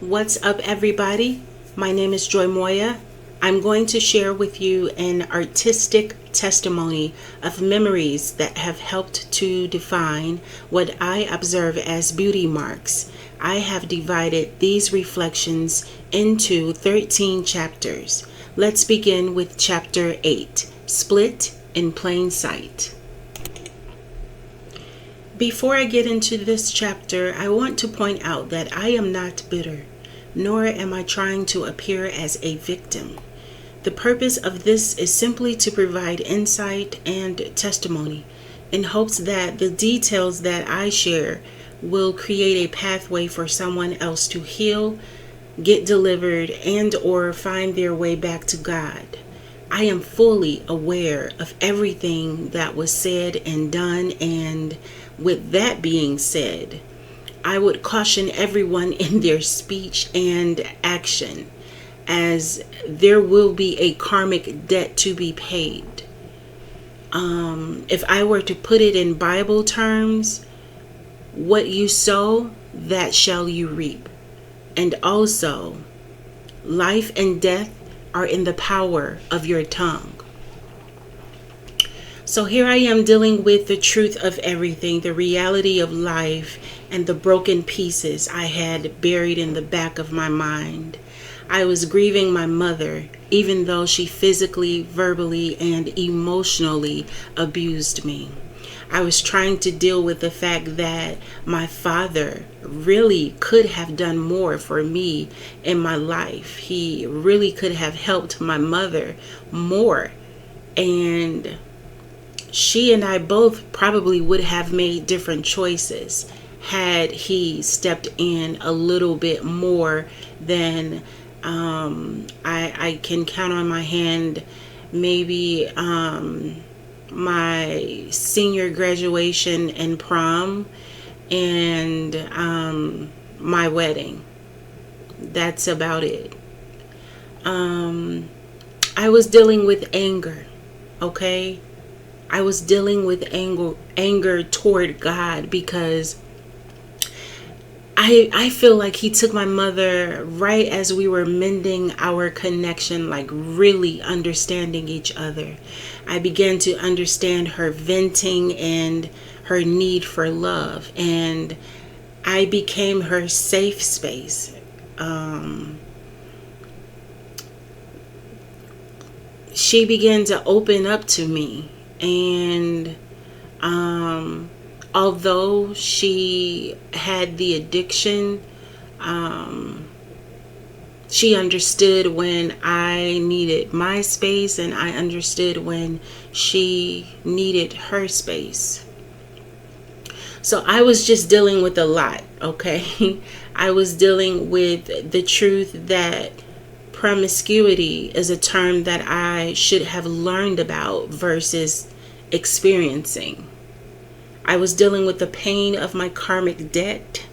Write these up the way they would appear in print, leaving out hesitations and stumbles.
What's up, everybody? My name is Joy Moya. I'm going to share with you an artistic testimony of memories that have helped to define what I observe as beauty marks. I have divided these reflections into 13 chapters. Let's begin with chapter 8, Split in Plain Sight. Before I get into this chapter, I want to point out that I am not bitter, nor am I trying to appear as a victim. The purpose of this is simply to provide insight and testimony in hopes that the details that I share will create a pathway for someone else to heal, get delivered, and or find their way back to God. I am fully aware of everything that was said and done, and with that being said, I would caution everyone in their speech and action, as there will be a karmic debt to be paid. If I were to put it in Bible terms, what you sow, that shall you reap. And also, life and death are in the power of your tongue. So here I am dealing with the truth of everything, the reality of life, and the broken pieces I had buried in the back of my mind. I was grieving my mother, even though she physically, verbally, and emotionally abused me. I was trying to deal with the fact that my father really could have done more for me in my life. He really could have helped my mother more. And she and I both probably would have made different choices had he stepped in a little bit more than I can count on my hand. Maybe my senior graduation and prom and my wedding. That's about it. I was dealing with anger, okay? I was dealing with anger toward God because I feel like he took my mother right as we were mending our connection, like really understanding each other. I began to understand her venting and her need for love, and I became her safe space. She began to open up to me, and although she had the addiction, she understood when I needed my space, and I understood when she needed her space. So I was just dealing with a lot, okay? I was dealing with the truth that promiscuity is a term that I should have learned about versus experiencing. I was dealing with the pain of my karmic debt.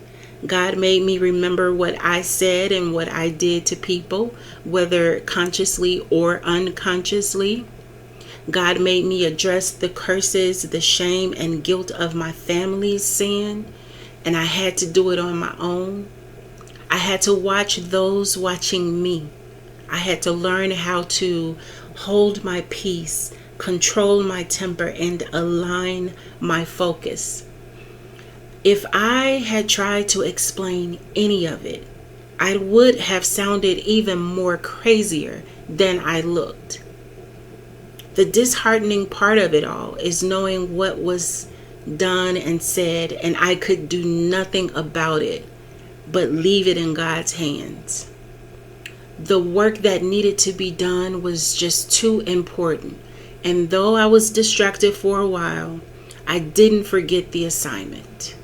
God made me remember what I said and what I did to people, whether consciously or unconsciously. God made me address the curses, the shame, and guilt of my family's sin, and I had to do it on my own. I had to watch those watching me. I had to learn how to hold my peace, control my temper, and align my focus. If I had tried to explain any of it, I would have sounded even more crazier than I looked. The disheartening part of it all is knowing what was done and said, and I could do nothing about it but leave it in God's hands. The work that needed to be done was just too important. And though I was distracted for a while, I didn't forget the assignment.